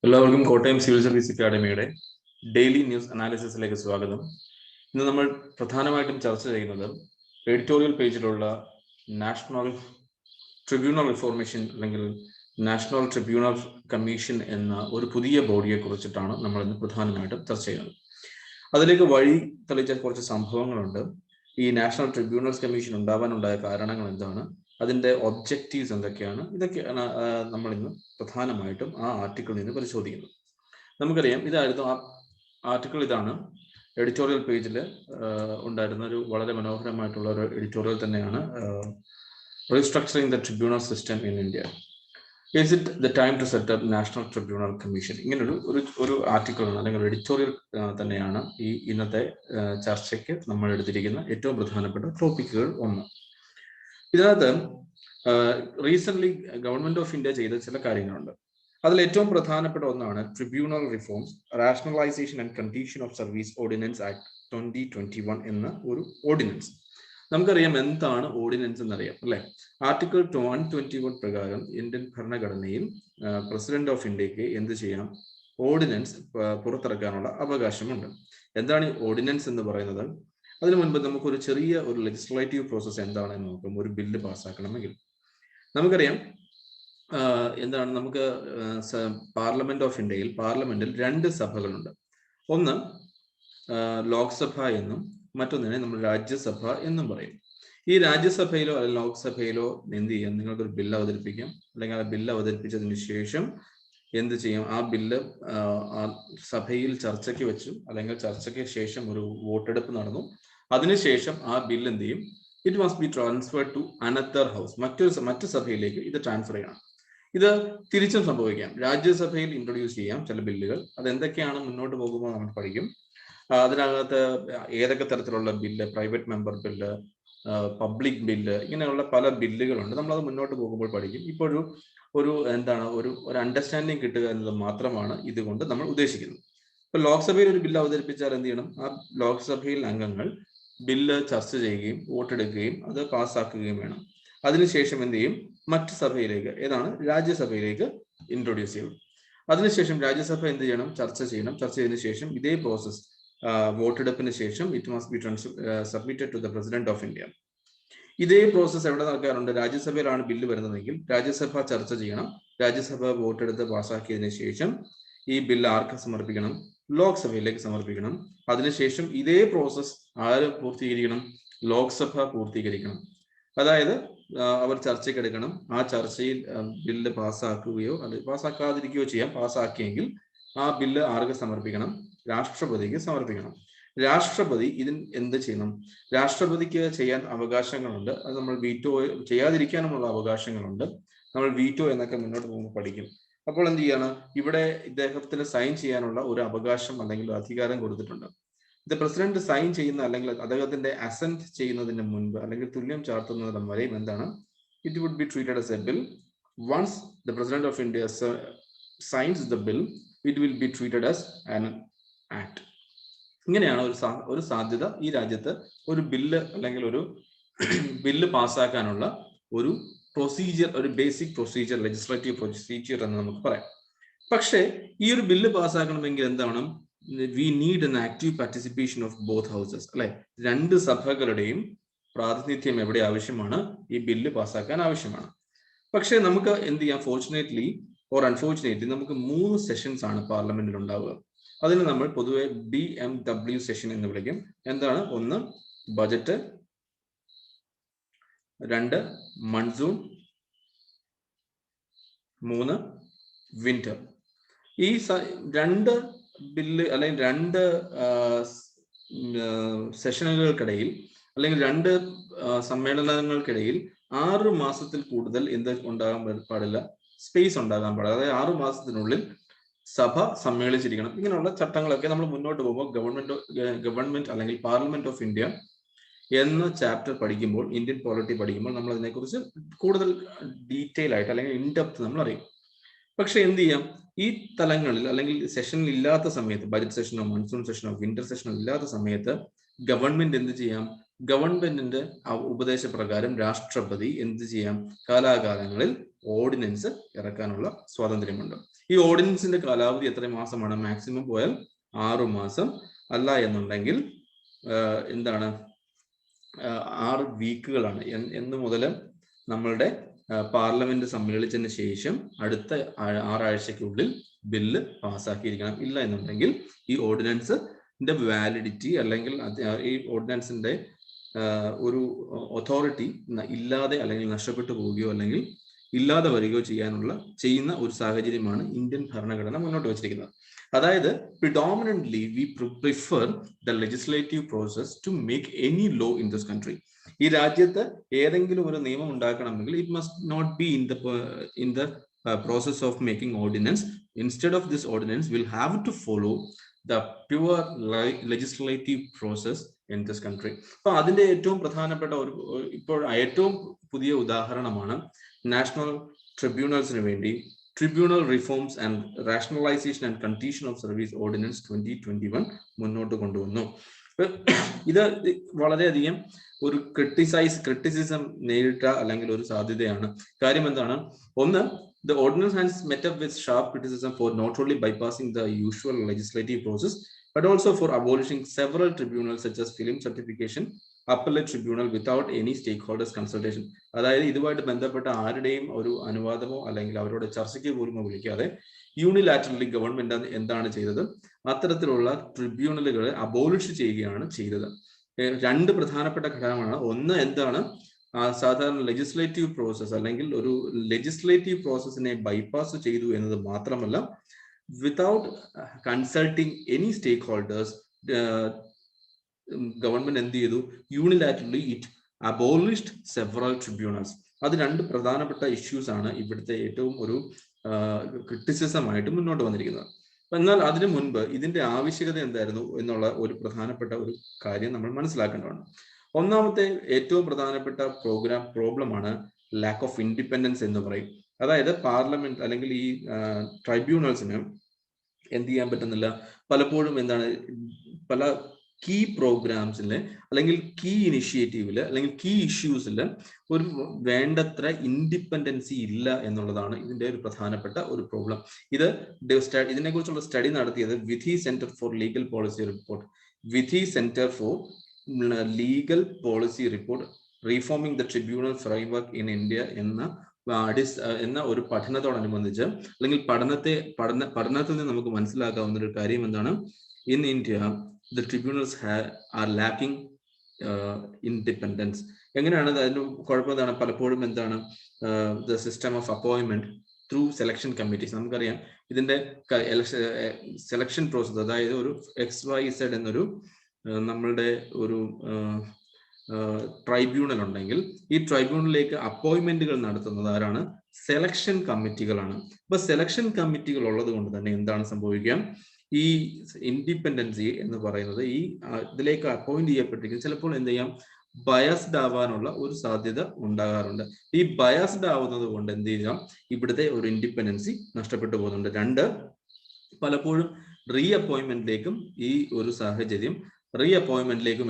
എല്ലാവർക്കും Kottayam civil service അക്കാഡമിയുടെ daily news അനാലിസിസിലേക്ക് സ്വാഗതം. ഇന്ന് നമ്മൾ പ്രധാനമായിട്ടും ചർച്ച ചെയ്യുന്നത് എഡിറ്റോറിയൽ പേജിലുള്ള നാഷണൽ ട്രിബ്യൂണൽ റിഫോർമേഷൻ അല്ലെങ്കിൽ നാഷണൽ ട്രിബ്യൂണൽ കമ്മീഷൻ എന്ന ഒരു പുതിയ ബോഡിയെ കുറിച്ചിട്ടാണ് നമ്മൾ ഇന്ന് പ്രധാനമായിട്ടും ചർച്ച ചെയ്യുന്നത്. അതിലേക്ക് വഴി തെളിയിച്ച കുറച്ച് സംഭവങ്ങളുണ്ട്. ഈ നാഷണൽ ട്രിബ്യൂണൽസ് കമ്മീഷൻ ഉണ്ടാവാനുണ്ടായ കാരണങ്ങൾ എന്താണ്, അതിൻ്റെ ഒബ്ജക്റ്റീവ്സ് എന്തൊക്കെയാണ്, ഇതൊക്കെയാണ് നമ്മൾ ഇന്ന് പ്രധാനമായിട്ടും ആ ആർട്ടിക്കിളിൽ നിന്ന് പരിശോധിക്കുന്നത്. നമുക്കറിയാം, ഇതായിരുന്നു ആ ആർട്ടിക്കിൾ. ഇതാണ് എഡിറ്റോറിയൽ പേജിൽ ഉണ്ടായിരുന്ന ഒരു വളരെ മനോഹരമായിട്ടുള്ള ഒരു എഡിറ്റോറിയൽ തന്നെയാണ്. Restructuring the tribunal system in India, is it the time to set up national tribunal commission. ഇങ്ങനൊരു ഒരു ആർട്ടിക്കിളാണ് അല്ലെങ്കിൽ എഡിറ്റോറിയൽ തന്നെയാണ് ഈ ഇന്നത്തെ ചർച്ചയ്ക്ക് നമ്മൾ എടുത്തിരിക്കുന്ന ഏറ്റവും പ്രധാനപ്പെട്ട ടോപ്പിക്കുകൾ ഒന്ന്. ഇതിനകത്ത് റീസെന്റ് ഗവൺമെന്റ് ഓഫ് ഇന്ത്യ ചെയ്ത ചില കാര്യങ്ങളുണ്ട്. അതിൽ ഏറ്റവും പ്രധാനപ്പെട്ട ഒന്നാണ് tribunal reforms, rationalisation and condition of service ordinance act 2021 എന്ന ഒരു ഓർഡിനൻസ്. നമുക്കറിയാം എന്താണ് ഓർഡിനൻസ് എന്നറിയാം അല്ലെ. ആർട്ടിക്കിൾ 121 പ്രകാരം ഇന്ത്യൻ ഭരണഘടനയിൽ പ്രസിഡന്റ് ഓഫ് ഇന്ത്യക്ക് എന്ത് ചെയ്യാം, ഓർഡിനൻസ് പുറത്തിറക്കാനുള്ള അവകാശമുണ്ട്. എന്താണ് ഈ ഓർഡിനൻസ് എന്ന് പറയുന്നത്? അതിനു മുൻപ് നമുക്കൊരു ചെറിയ ഒരു ലെജിസ്ലേറ്റീവ് പ്രോസസ്സ് എന്താണെന്ന് നോക്കാം. ഒരു ബില്ല് പാസ്സാക്കണമെങ്കിൽ നമുക്കറിയാം എന്താണ്, നമുക്ക് പാർലമെന്റ് ഓഫ് ഇന്ത്യയിൽ പാർലമെന്റിൽ രണ്ട് സഭകളുണ്ട്. ഒന്ന് ലോക്സഭ എന്നും മറ്റൊന്നിനെ നമ്മൾ രാജ്യസഭ എന്നും പറയും. ഈ രാജ്യസഭയിലോ അല്ലെങ്കിൽ ലോക്സഭയിലോ എന്ത് ചെയ്യാം, നിങ്ങൾക്കൊരു ബില്ല് അവതരിപ്പിക്കാം. അല്ലെങ്കിൽ ആ ബില്ല് അവതരിപ്പിച്ചതിന് ശേഷം എന്ത് ചെയ്യും, ആ ബില്ല് സഭയിൽ ചർച്ചയ്ക്ക് വെച്ചു, അല്ലെങ്കിൽ ചർച്ചയ്ക്ക് ശേഷം ഒരു വോട്ടെടുപ്പ് നടന്നു. അതിനുശേഷം ആ ബില്ല് എന്ത് ചെയ്യും, it must be transfer to another house, മറ്റു സഭയിലേക്ക് ഇത് ട്രാൻസ്ഫർ ചെയ്യണം. ഇത് തിരിച്ചും സംഭവിക്കാം. രാജ്യസഭയിൽ ഇൻട്രൊഡ്യൂസ് ചെയ്യാം ചില ബില്ലുകൾ. അതെന്തൊക്കെയാണ് മുന്നോട്ട് പോകുമ്പോൾ നമ്മൾ പഠിക്കും. അതിനകത്ത് ഏതൊക്കെ തരത്തിലുള്ള bill, private member bill, public bill, ഇങ്ങനെയുള്ള പല ബില്ലുകളുണ്ട്. നമ്മളത് മുന്നോട്ട് പോകുമ്പോൾ പഠിക്കും. ഇപ്പോൾ ഒരു എന്താണ് ഒരു അണ്ടർസ്റ്റാൻഡിങ് കിട്ടുക എന്നത് മാത്രമാണ് ഇതുകൊണ്ട് നമ്മൾ ഉദ്ദേശിക്കുന്നത്. ഇപ്പൊ ലോക്സഭയിൽ ഒരു ബില്ല് അവതരിപ്പിച്ചാൽ എന്ത് ചെയ്യണം, ആ ലോക്സഭയിൽ അംഗങ്ങൾ ബില്ല് ചർച്ച ചെയ്യുകയും വോട്ടെടുക്കുകയും അത് പാസ്സാക്കുകയും വേണം. അതിനുശേഷം എന്ത് ചെയ്യും, മറ്റു സഭയിലേക്ക്, ഏതാണ് രാജ്യസഭയിലേക്ക് ഇൻട്രൊഡ്യൂസ് ചെയ്യും. അതിനുശേഷം രാജ്യസഭ എന്ത് ചെയ്യണം, ചർച്ച ചെയ്യണം. ചർച്ച ചെയ്തതിനു ശേഷം ഇതേ പ്രോസസ് വോട്ടെടുപ്പിന് ശേഷം it must be submitted to the president of India. ഇതേ പ്രോസസ് എവിടെ നടക്കാറുണ്ട്? രാജ്യസഭയിലാണ് ബില്ല് വരുന്നതെങ്കിൽ രാജ്യസഭ ചർച്ച ചെയ്യണം. രാജ്യസഭ വോട്ടെടുത്ത് പാസ്സാക്കിയതിനു ശേഷം ഈ ബില്ല് ആർക്ക് സമർപ്പിക്കണം? ലോക്സഭയിലേക്ക് സമർപ്പിക്കണം. അതിനുശേഷം ഇതേ പ്രോസസ് ആര് പൂർത്തീകരിക്കണം? ലോക്സഭ പൂർത്തീകരിക്കണം. അതായത് അവർ ചർച്ചയ്ക്കെടുക്കണം. ആ ചർച്ചയിൽ ബില്ല് പാസ്സാക്കുകയോ അത് പാസ്സാക്കാതിരിക്കുകയോ ചെയ്യാം. പാസ്സാക്കിയെങ്കിൽ ആ ബില്ല് ആർക്ക് സമർപ്പിക്കണം? രാഷ്ട്രപതിക്ക് സമർപ്പിക്കണം. രാഷ്ട്രപതി ഇതിന് എന്ത് ചെയ്യണം? രാഷ്ട്രപതിക്ക് ചെയ്യാൻ അവകാശങ്ങളുണ്ട്. അത് നമ്മൾ വീറ്റോ ചെയ്യാതിരിക്കാനുമുള്ള അവകാശങ്ങളുണ്ട്. നമ്മൾ വീറ്റോ എന്നൊക്കെ മുന്നോട്ട് പോകുമ്പോൾ പഠിക്കും. അപ്പോൾ എന്ത് ചെയ്യാണ്, ഇവിടെ ഇദ്ദേഹത്തിന് സൈൻ ചെയ്യാനുള്ള ഒരു അവകാശം അല്ലെങ്കിൽ അധികാരം കൊടുത്തിട്ടുണ്ട്. ഇത് പ്രസിഡന്റ് സൈൻ ചെയ്യുന്ന അല്ലെങ്കിൽ അദ്ദേഹത്തിന്റെ അസെന്റ് ചെയ്യുന്നതിന് മുൻപ് അല്ലെങ്കിൽ തുല്യം ചാർത്തുന്നതിന് വരെയും എന്താണ്, it would be treated as a bill. Once the president of India signs the bill, it will be treated as an act. ഇങ്ങനെയാണ് ഒരു സാധ്യത ഈ രാജ്യത്ത് ഒരു ബില്ല് അല്ലെങ്കിൽ ഒരു ബില്ല് പാസ്സാക്കാനുള്ള ഒരു പ്രൊസീജിയർ, ഒരു ബേസിക് പ്രൊസീജിയർ, ലെജിസ്ലേറ്റീവ് പ്രൊസീജിയർ എന്ന് നമുക്ക് പറയാം. പക്ഷേ ഈ ഒരു ബില്ല് പാസ്സാക്കണമെങ്കിൽ എന്താണ്, we need an active participation of both houses, അല്ലെ. രണ്ട് സഭകളുടെയും പ്രാതിനിധ്യം എവിടെ ആവശ്യമാണ്? ഈ ബില്ല് പാസ്സാക്കാൻ ആവശ്യമാണ്. പക്ഷെ നമുക്ക് എന്ത് ചെയ്യാം, ഫോർച്ചുനേറ്റ്ലി ഓർ അൺഫോർച്ചുനേറ്റ്ലി നമുക്ക് 3 സെഷൻസ് ആണ് പാർലമെന്റിൽ ഉണ്ടാവുക. അതിന് നമ്മൾ പൊതുവെ BMW സെഷൻ എന്ന് വിളിക്കും. എന്താണ്? 1 ബജറ്റ്, 2 മൺസൂൺ, 3 വിന്റർ. ഈ 2 ബില്ല് അല്ലെങ്കിൽ 2 സെഷനുകൾക്കിടയിൽ അല്ലെങ്കിൽ 2 സമ്മേളനങ്ങൾക്കിടയിൽ 6 മാസത്തിൽ കൂടുതൽ എന്ത് ഉണ്ടാകാൻ പാടില്ല? സ്പേസ് ഉണ്ടാകാൻ പാടില്ല. അതായത് 6 മാസത്തിനുള്ളിൽ സഭ സമ്മേളിച്ചിരിക്കണം. ഇങ്ങനെയുള്ള ചട്ടങ്ങളൊക്കെ നമ്മൾ മുന്നോട്ട് പോകുമ്പോൾ ഗവൺമെന്റ് അല്ലെങ്കിൽ പാർലമെന്റ് ഓഫ് ഇന്ത്യ എന്ന ചാപ്റ്റർ പഠിക്കുമ്പോൾ, ഇന്ത്യൻ പോളിറ്റി പഠിക്കുമ്പോൾ നമ്മൾ അതിനെക്കുറിച്ച് കൂടുതൽ ഡീറ്റെയിൽ ആയിട്ട് അല്ലെങ്കിൽ ഇൻഡെപ്ത് നമ്മൾ അറിയും. പക്ഷെ എന്ത് ചെയ്യാം, ഈ തലങ്ങളിൽ അല്ലെങ്കിൽ സെഷനിൽ ഇല്ലാത്ത സമയത്ത്, ബജറ്റ് സെഷനോ മൺസൂൺ സെഷനോ വിന്റർ സെഷനോ ഇല്ലാത്ത സമയത്ത് ഗവൺമെന്റ് എന്ത് ചെയ്യാം, ഗവൺമെന്റിന്റെ ഉപദേശപ്രകാരം രാഷ്ട്രപതി എന്ത് ചെയ്യാം, കാലാകാലങ്ങളിൽ ഓർഡിനൻസ് ഇറക്കാനുള്ള സ്വാതന്ത്ര്യമുണ്ട്. ഈ ഓർഡിനൻസിന്റെ കാലാവധി എത്ര മാസമാണ്? മാക്സിമം പോയാൽ 6 മാസം, അല്ല എന്നുണ്ടെങ്കിൽ എന്താണ് 6 വീക്കുകളാണ്. എന്ന് മുതൽ നമ്മളുടെ പാർലമെന്റ് സമ്മേളിച്ചതിന് ശേഷം അടുത്ത 6 ആഴ്ചയ്ക്കുള്ളിൽ ബില്ല് പാസ്സാക്കിയിരിക്കണം. ഇല്ല എന്നുണ്ടെങ്കിൽ ഈ ഓർഡിനൻസിന്റെ വാലിഡിറ്റി അല്ലെങ്കിൽ ഈ ഓർഡിനൻസിന്റെ ഒരു അതോറിറ്റി ഇല്ലാതെ അല്ലെങ്കിൽ നഷ്ടപ്പെട്ടു പോവുകയോ അല്ലെങ്കിൽ ഇല്ലാതെ വരികയോ ചെയ്യുന്ന ഒരു സാഹചര്യമാണ് ഇന്ത്യൻ ഭരണഘടന മുന്നോട്ട് വച്ചിരിക്കുന്നത്. അതായത് predominantly we prefer the legislative process to make any law in this country. ഈ രാജ്യത്ത് ഏതെങ്കിലും ഒരു നിയമം ഉണ്ടാക്കണമെങ്കിൽ it must not be in the process of making ordinance. Instead of this ordinance, we'll have to follow the pure legislative process in this country. അപ്പൊ അതിന്റെ ഏറ്റവും പ്രധാനപ്പെട്ട ഇപ്പോൾ ഏറ്റവും പുതിയ ഉദാഹരണമാണ് നാഷണൽ ട്രിബ്യൂണൽസിന് വേണ്ടി tribunal reforms and rationalisation and condition of service ordinance 2021 മുന്നോട്ട് കൊണ്ടുവന്നു. ഇത് വളരെയധികം ഒരു ക്രിറ്റിസിസം നേരിട്ട അല്ലെങ്കിൽ ഒരു സാധ്യതയാണ്. കാര്യം എന്താണ്? ഒന്ന്, the ordinance has met up with sharp criticism for not only bypassing the usual legislative process but also for abolishing several tribunals such as film certification, appellate tribunal without any stakeholders consultation. അതായത് ഇതുമായിട്ട് ബന്ധപ്പെട്ട ആരുടെയും ഒരു അനുവാദമോ അല്ലെങ്കിൽ അവരോട് ചർച്ചയ്ക്ക് പോലും വിളിക്കാതെ യൂണിലാറ്ററലി ഗവൺമെന്റ് എന്താണ് ചെയ്തത്? അത്തരത്തിലുള്ള ട്രിബ്യൂണലുകളെ അബോളിഷ് ചെയ്യുകയാണ് ചെയ്തത്. 2 പ്രധാനപ്പെട്ട ഘടകമാണ്. ഒന്ന്, എന്താണ് സാധാരണ ലെജിസ്ലേറ്റീവ് പ്രോസസ് അല്ലെങ്കിൽ ഒരു ലെജിസ്ലേറ്റീവ് പ്രോസസ്സിനെ ബൈപ്പാസ് ചെയ്തു എന്നത് മാത്രമല്ല, വിതൗട്ട് കൺസൾട്ടിങ് എനി സ്റ്റേക്ക് ഹോൾഡേഴ്സ് ഗവൺമെന്റ് എന്ത് ചെയ്തു? യൂണിലാറ്ററലി ഇറ്റ് അബോളിഷ്ഡ് സെവറൽ ട്രിബ്യൂണൽസ്. അത് 2 പ്രധാനപ്പെട്ട ഇഷ്യൂസ് ആണ് ഇവിടുത്തെ ഏറ്റവും ഒരു ക്രിറ്റിസിസം ആയിട്ട് മുന്നോട്ട് വന്നിരിക്കുന്നത്. എന്നാൽ അതിനു മുൻപ് ഇതിന്റെ ആവശ്യകത എന്തായിരുന്നു എന്നുള്ള ഒരു പ്രധാനപ്പെട്ട ഒരു കാര്യം നമ്മൾ മനസ്സിലാക്കേണ്ടതാണ്. ഒന്നാമത്തെ ഏറ്റവും പ്രധാനപ്പെട്ട പ്രോബ്ലമാണ് ലാക്ക് ഓഫ് ഇൻഡിപെൻഡൻസ് എന്ന് പറയും. അതായത് പാർലമെന്റ് അല്ലെങ്കിൽ ഈ ട്രൈബ്യൂണൽസിന് എന്ത് ചെയ്യാൻ പറ്റുന്നില്ല. പലപ്പോഴും എന്താണ്, പല കീ പ്രോഗ്രാംസില് അല്ലെങ്കിൽ കീ ഇനിഷ്യേറ്റീവില് അല്ലെങ്കിൽ കീ ഇഷ്യൂസില് ഒരു വേണ്ടത്ര ഇൻഡിപെൻഡൻസി ഇല്ല എന്നുള്ളതാണ് ഇതിന്റെ ഒരു പ്രധാനപ്പെട്ട ഒരു പ്രോബ്ലം. ഇതിനെ കുറിച്ചുള്ള സ്റ്റഡി നടത്തിയത് Vidhi centre for legal policy report, Vidhi centre for legal policy report reforming the tribunal framework in India എന്ന ഒരു പഠനത്തോടനുബന്ധിച്ച് അല്ലെങ്കിൽ പഠനത്തിൽ നിന്ന് നമുക്ക് മനസ്സിലാക്കാവുന്ന ഒരു കാര്യം എന്താണ്? In India the tribunals are lacking independence. എങ്ങനെയാണ് അതിന് കുഴപ്പം? എന്താണ്? പലപ്പോഴും എന്താണ്, the system of appointment through selection committees. നമുക്കറിയാം ഇതിന്റെ സെലക്ഷൻ പ്രോസസ്, അതായത് ഒരു XYZ എന്നൊരു നമ്മളുടെ ഒരു ട്രൈബ്യൂണൽ ഉണ്ടെങ്കിൽ ഈ ട്രൈബ്യൂണലിലേക്ക് അപ്പോയിന്റ്മെന്റുകൾ നടത്തുന്നത് ആരാണ്? സെലക്ഷൻ കമ്മിറ്റികളാണ്. അപ്പൊ സെലക്ഷൻ കമ്മിറ്റികൾ ഉള്ളത് കൊണ്ട് തന്നെ എന്താണ് സംഭവിക്കുക? ഈ ഇൻഡിപെൻഡൻസി എന്ന് പറയുന്നത് ഈ ഇതിലേക്ക് അപ്പോയിന്റ് ചെയ്യപ്പെട്ടിരിക്കുന്നത് ചിലപ്പോൾ എന്ത് ചെയ്യാം, ബയസ്ഡ് ആവാനുള്ള ഒരു സാധ്യത ഉണ്ടാകാറുണ്ട്. ഈ ബയസ്ഡ് ആവുന്നത് കൊണ്ട് എന്ത് ചെയ്യാം, ഇവിടുത്തെ ഒരു ഇൻഡിപെൻഡൻസി നഷ്ടപ്പെട്ടു പോകുന്നുണ്ട്. 2, പലപ്പോഴും റീ അപ്പോയിന്റ്മെന്റിലേക്കും ഈ ഒരു സാഹചര്യം